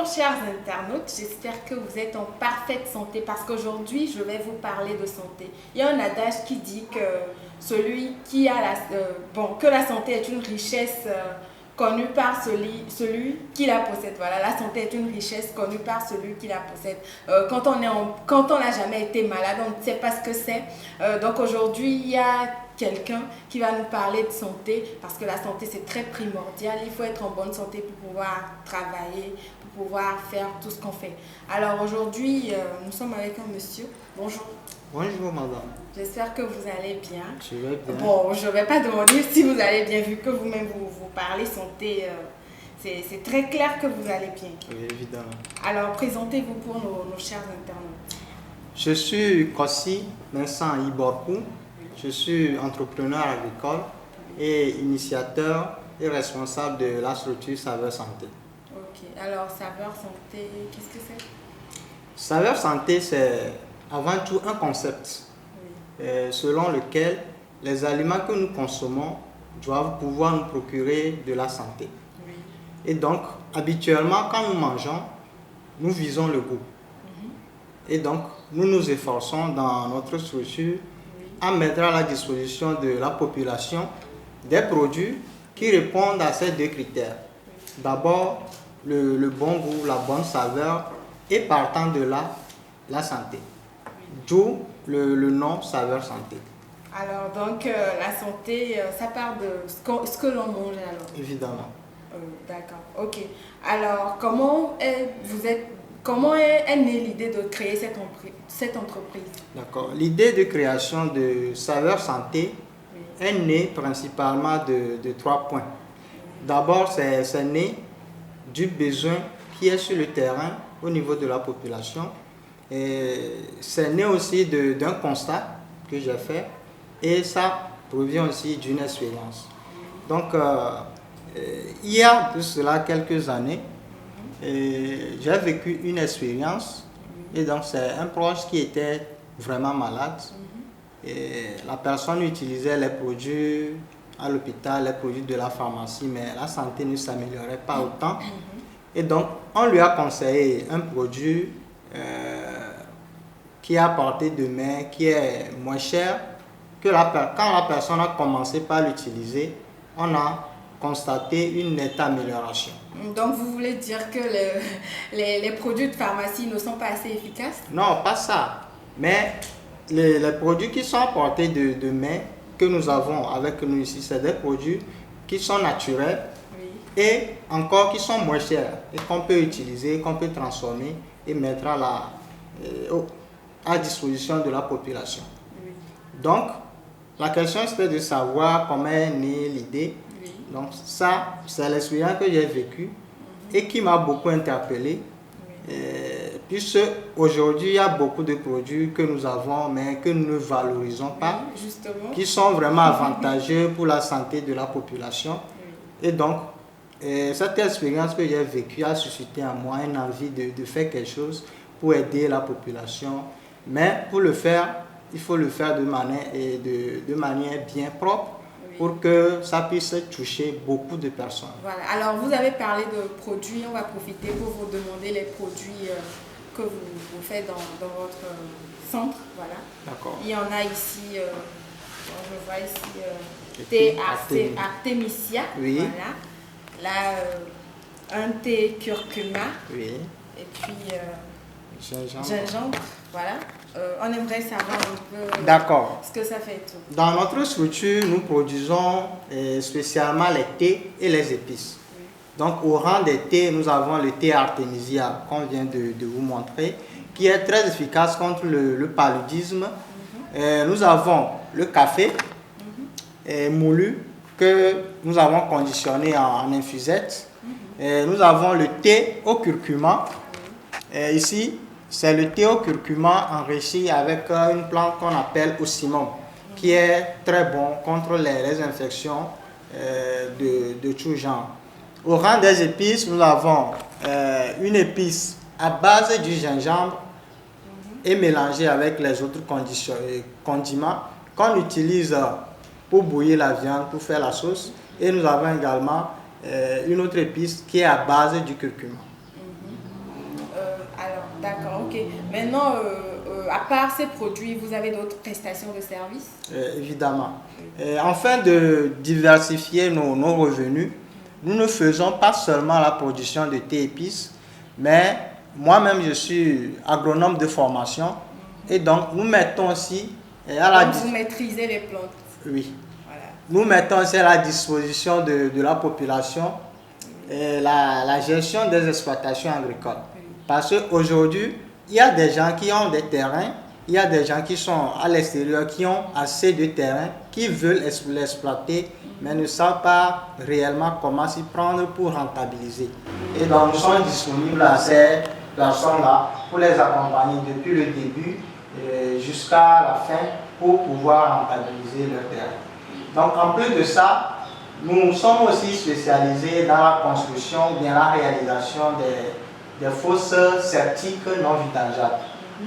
Bonjour chers internautes, j'espère que vous êtes en parfaite santé parce qu'aujourd'hui je vais vous parler de santé. Il y a un adage qui dit que que la santé est une richesse connue par celui qui la possède. Voilà, la santé est une richesse connue par celui qui la possède. Quand on n'a jamais été malade, on ne sait pas ce que c'est. Donc aujourd'hui, il y a quelqu'un qui va nous parler de santé parce que la santé c'est très primordial. Il faut être en bonne santé pour pouvoir travailler, pour pouvoir faire tout ce qu'on fait. Alors aujourd'hui, nous sommes avec un monsieur. Bonjour. Bonjour madame. J'espère que vous allez bien. Je vais bien. Bon, je ne vais pas demander si vous allez bien vu que vous-même vous parlez santé. C'est très clair que vous allez bien. Oui, évidemment. Alors présentez-vous pour nos chers internautes. Je suis Kossi Vincent Iborkou. Je suis entrepreneur agricole et initiateur et responsable de la structure Saveur Santé. Ok, alors Saveur Santé, qu'est-ce que c'est? Saveur Santé, c'est avant tout un concept selon lequel les aliments que nous consommons doivent pouvoir nous procurer de la santé. Oui. Et donc, habituellement, quand nous mangeons, nous visons le goût. Et donc, nous nous efforçons dans notre structure à mettre à la disposition de la population des produits qui répondent à ces deux critères. D'abord, le bon goût, la bonne saveur et partant de là, la santé. D'où le nom Saveur Santé. Alors donc la santé, ça part de ce que l'on mange alors. Évidemment. D'accord, ok. Alors comment est née l'idée de créer cette entreprise? D'accord. L'idée de création de Saveur Santé est née principalement de trois points. D'abord, c'est né du besoin qui est sur le terrain au niveau de la population. Et c'est né aussi d'un constat que j'ai fait et ça provient aussi d'une expérience. Donc, il y a de cela quelques années, j'ai vécu une expérience et donc c'est un proche qui était vraiment malade. Et la personne utilisait les produits à l'hôpital, les produits de la pharmacie, mais la santé ne s'améliorait pas autant. Et donc, on lui a conseillé un produit qui est à portée de main, qui est moins cher, quand la personne a commencé par l'utiliser, on a constaté une nette amélioration. Donc vous voulez dire que les produits de pharmacie ne sont pas assez efficaces? Non, pas ça. Mais les produits qui sont à portée de main, que nous avons avec nous ici, c'est des produits qui sont naturels et encore qui sont moins chers et qu'on peut utiliser, qu'on peut transformer et mettre à disposition de la population. Donc, la question c'était de savoir comment est née l'idée. Donc ça, c'est l'expérience que j'ai vécue et qui m'a beaucoup interpellé. Puisque aujourd'hui, il y a beaucoup de produits que nous avons, mais que nous ne valorisons pas, qui sont vraiment avantageux pour la santé de la population. Et donc, cette expérience que j'ai vécue a suscité en moi une envie de faire quelque chose pour aider la population. Mais pour le faire, il faut le faire de manière bien propre pour que ça puisse toucher beaucoup de personnes. Voilà, alors vous avez parlé de produits, on va profiter pour vous demander les produits que vous faites dans votre centre. Voilà. D'accord. Il y en a ici, je vois ici, thé Artemisia. Oui. Voilà. Là, un thé curcuma. Oui. Et puis gingembre. Voilà. On aimerait savoir un peu ce que ça fait tout. Dans notre structure, nous produisons spécialement les thés et les épices. Donc au rang des thés, nous avons le thé Artemisia qu'on vient de vous montrer, qui est très efficace contre le paludisme. Nous avons le café moulu que nous avons conditionné en infusette. Nous avons le thé au curcuma. Ici, c'est le thé au curcuma enrichi avec une plante qu'on appelle ocimum, qui est très bon contre les infections de tout genre. Au rang des épices, nous avons une épice à base du gingembre et mélangée avec les autres condiments qu'on utilise pour bouillir la viande, pour faire la sauce. Et nous avons également une autre épice qui est à base du curcuma. Maintenant, à part ces produits, vous avez d'autres prestations de services? Évidemment. Afin de diversifier nos revenus, nous ne faisons pas seulement la production de thé épices, mais moi-même je suis agronome de formation et donc nous mettons aussi vous maîtrisez les plantes. Oui. Voilà. Nous mettons aussi à la disposition de la population la gestion des exploitations agricoles. Parce qu'aujourd'hui, il y a des gens qui ont des terrains, il y a des gens qui sont à l'extérieur, qui ont assez de terrain, qui veulent l'exploiter, mais ne savent pas réellement comment s'y prendre pour rentabiliser. Et donc, nous sommes disponibles à ces personnes-là pour les accompagner depuis le début jusqu'à la fin pour pouvoir rentabiliser leur terrain. Donc, en plus de ça, nous sommes aussi spécialisés dans la construction ou bien la réalisation des fosses septiques non vidangeables.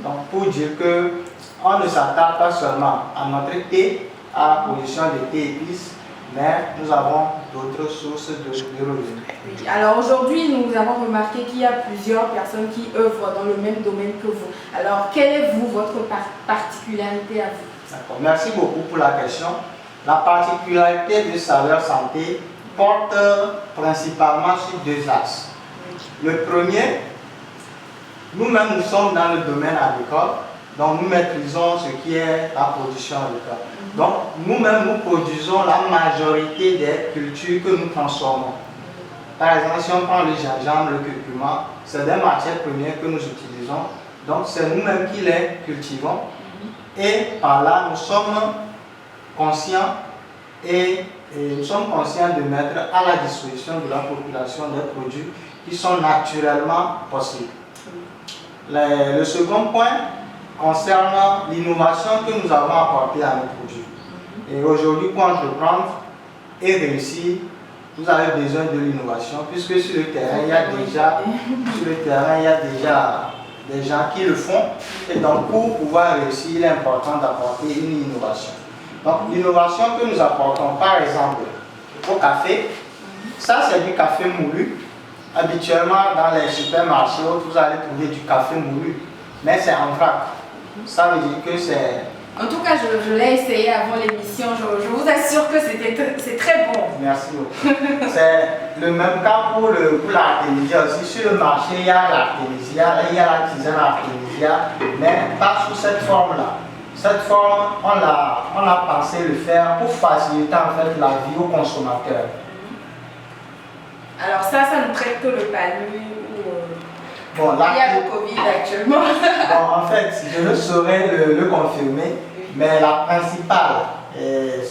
Donc, pour dire qu'on ne s'attarde pas seulement à notre thé, à la production de thé épices, mais nous avons d'autres sources de revenus. Oui. Alors aujourd'hui, nous avons remarqué qu'il y a plusieurs personnes qui œuvrent dans le même domaine que vous. Alors, quelle est votre particularité à vous? D'accord, merci beaucoup pour la question. La particularité de Saveurs Santé porte principalement sur deux axes. Le premier, nous-mêmes nous sommes dans le domaine agricole, donc nous maîtrisons ce qui est la production agricole. Donc nous-mêmes nous produisons la majorité des cultures que nous transformons. Par exemple, si on prend le gingembre, le curcuma, c'est des matières premières que nous utilisons. Donc c'est nous-mêmes qui les cultivons. Et par là, nous sommes conscients et nous sommes conscients de mettre à la disposition de la population des produits qui sont naturellement possibles. Le second point concerne l'innovation que nous avons apportée à nos produits. Et aujourd'hui, pour entreprendre et réussir, vous avez besoin de l'innovation, puisque sur le terrain, il y a déjà des gens qui le font. Et donc, pour pouvoir réussir, il est important d'apporter une innovation. Donc, l'innovation que nous apportons, par exemple, au café, ça c'est du café moulu. Habituellement, dans les supermarchés, vous allez trouver du café moulu, mais c'est en vrac. Ça veut dire que c'est... En tout cas, je l'ai essayé avant l'émission. Je vous assure que c'est très bon. Merci beaucoup. C'est le même cas pour l'artémisia aussi. Sur le marché, il y a l'artémisia, il y a la tisane artémisia, mais pas sous cette forme-là. Cette forme, on a pensé le faire pour faciliter en fait la vie aux consommateurs. Alors ça ne traite que le palu ou bon, là, il y a le Covid actuellement. Bon, en fait, je ne saurais le confirmer, mais la principale, le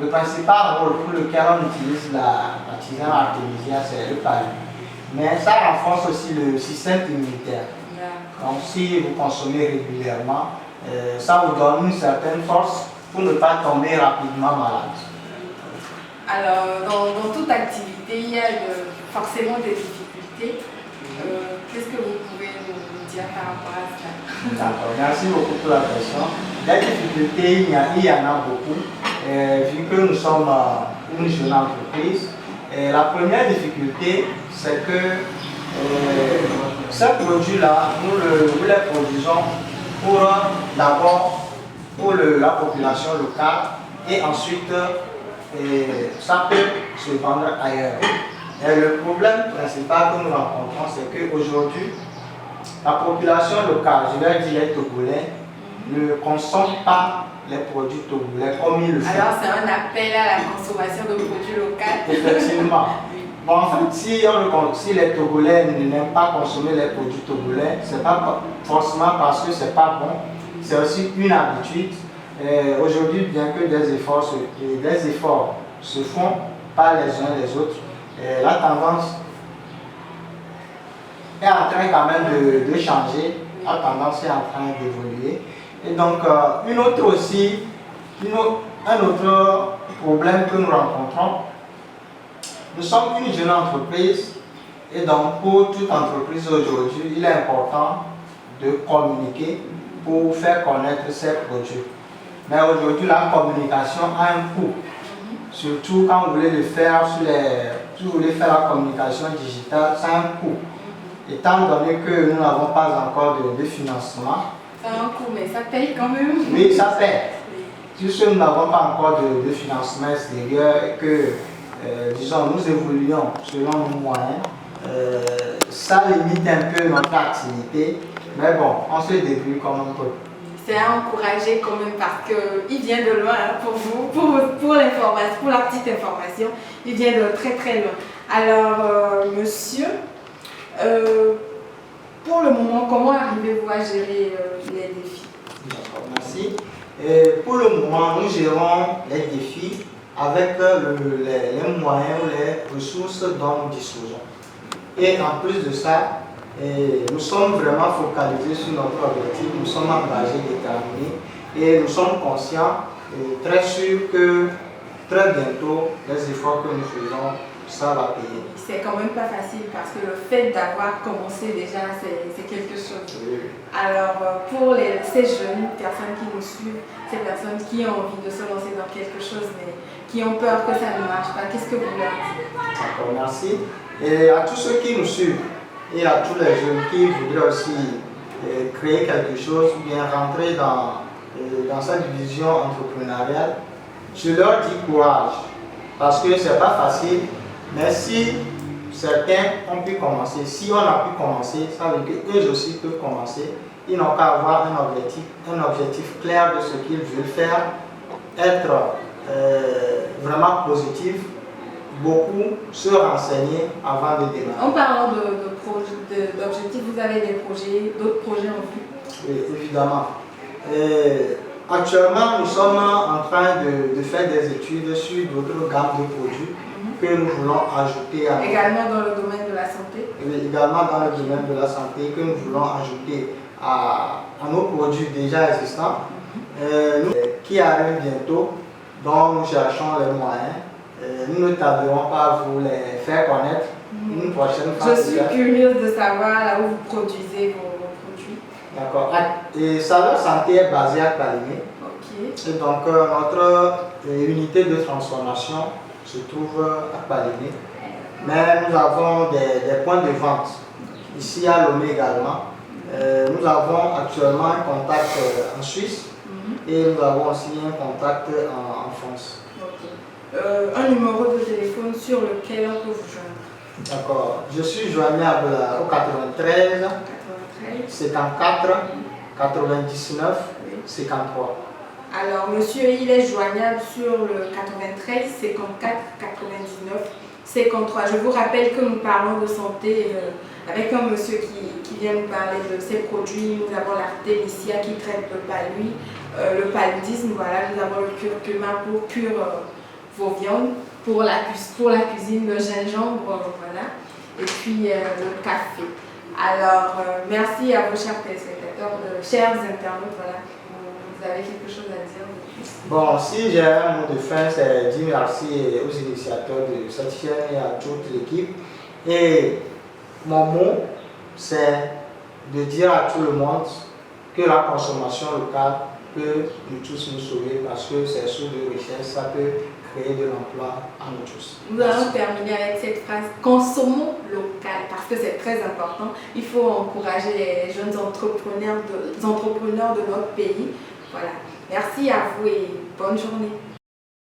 principal rôle pour lequel on utilise la tisane artémisia, c'est le palu. Mais ça renforce aussi le système immunitaire. Donc si vous consommez régulièrement, ça vous donne une certaine force pour ne pas tomber rapidement malade. Alors, dans toute activité, il y a forcément des difficultés. Qu'est-ce que vous pouvez nous dire par rapport à ça? D'accord, merci beaucoup pour la question. Les difficultés, il y en a beaucoup, vu que nous sommes une jeune entreprise. La première difficulté, c'est que ces produits-là, nous les produisons d'abord pour la population locale et ensuite ça peut se vendre ailleurs. Et le problème principal que nous rencontrons, c'est qu'aujourd'hui, la population locale, je vais dire les Togolais, ne consomme pas les produits togolais comme ils le font. Alors c'est un appel à la consommation de produits locaux. Effectivement. Bon, en fait, si les Togolais n'aiment pas consommer les produits togolais, ce n'est pas forcément parce que ce n'est pas bon, c'est aussi une habitude. Aujourd'hui, bien que des efforts se font par les uns les autres, la tendance est en train quand même de changer, la tendance est en train d'évoluer. Et donc, un autre problème que nous rencontrons, nous sommes une jeune entreprise et donc pour toute entreprise aujourd'hui, il est important de communiquer pour faire connaître ses produits. Mais aujourd'hui, la communication a un coût. Surtout quand vous voulez le faire si vous voulez faire la communication digitale, ça a un coût. étant donné que nous n'avons pas encore de financement. C'est un coût, mais ça paye quand même. Oui, ça paye. Puisque nous n'avons pas encore de financement extérieur et que, disons, nous évoluons selon nos moyens, ça limite un peu notre activité, mais bon, on se débrouille comme on peut. C'est à encourager quand même parce qu'il vient de loin hein, pour vous, pour l'information, pour la petite information, il vient de très très loin. Alors, monsieur, pour le moment, comment arrivez-vous à gérer les défis? D'accord, merci. Et pour le moment, nous gérons les défis avec les moyens ou les ressources dont nous disposons. Et en plus de ça, nous sommes vraiment focalisés sur notre objectif, nous sommes engagés, déterminés et nous sommes conscients et très sûrs que très bientôt, les efforts que nous faisons, ça va payer. C'est quand même pas facile parce que le fait d'avoir commencé déjà, c'est quelque chose. Oui. Alors, pour ces jeunes personnes qui nous suivent, ces personnes qui ont envie de se lancer dans quelque chose mais qui ont peur que ça ne marche pas, qu'est-ce que vous leur dites? D'accord, merci. Et à tous ceux qui nous suivent et à tous les jeunes qui voudraient aussi créer quelque chose ou bien rentrer dans cette vision entrepreneuriale, je leur dis courage parce que c'est pas facile, mais si certains ont pu commencer, si on a pu commencer, ça veut dire qu'eux aussi peuvent commencer. Ils n'ont qu'à avoir un objectif clair de ce qu'ils veulent faire, être vraiment positif, beaucoup se renseigner avant de démarrer. En parlant d'objectifs, vous avez des projets, d'autres projets en vue? Oui, évidemment. Actuellement, nous sommes en train de faire des études sur d'autres gammes de produits que nous voulons ajouter à... Également dans le domaine de la santé? Oui, également dans le domaine de la santé que nous voulons ajouter à nos produits déjà existants qui arrivent bientôt, dont nous cherchons les moyens. Nous ne tarderons pas à vous les faire connaître une prochaine fois. Je suis curieuse de savoir là où vous produisez vos produits. D'accord. Et Saveur Santé est basée à Calimé. Ok. Et donc notre unité de transformation se trouve à Calimé. Mais nous avons des points de vente ici à Lomé également. Nous avons actuellement un contact en Suisse et nous avons aussi un contact en France. Un numéro de téléphone sur lequel on peut vous joindre? D'accord. Je suis joignable au 93 54 99 53. Alors, monsieur, il est joignable sur le 93 54 99 53. Je vous rappelle que nous parlons de santé avec un monsieur qui vient nous parler de ses produits. Nous avons l'artémisia qui traite le paludisme. Voilà, nous avons le curcuma pour cuire vos viandes, pour la cuisine, le gingembre, voilà, et puis le café. Alors, merci à vos chers téléspectateurs, chers internautes, voilà. Vous avez quelque chose à dire de plus? Bon, si j'ai un mot de fin, c'est dire merci aux initiateurs de cette chaîne et à toute l'équipe. Et mon mot, c'est de dire à tout le monde que la consommation locale peut nous tous nous sauver parce que c'est source de richesse, ça peut créer de l'emploi à nous tous. Nous allons terminer avec cette phrase: consommons local, parce que c'est très important. Il faut encourager les jeunes entrepreneurs de notre pays. Voilà. Merci à vous et bonne journée.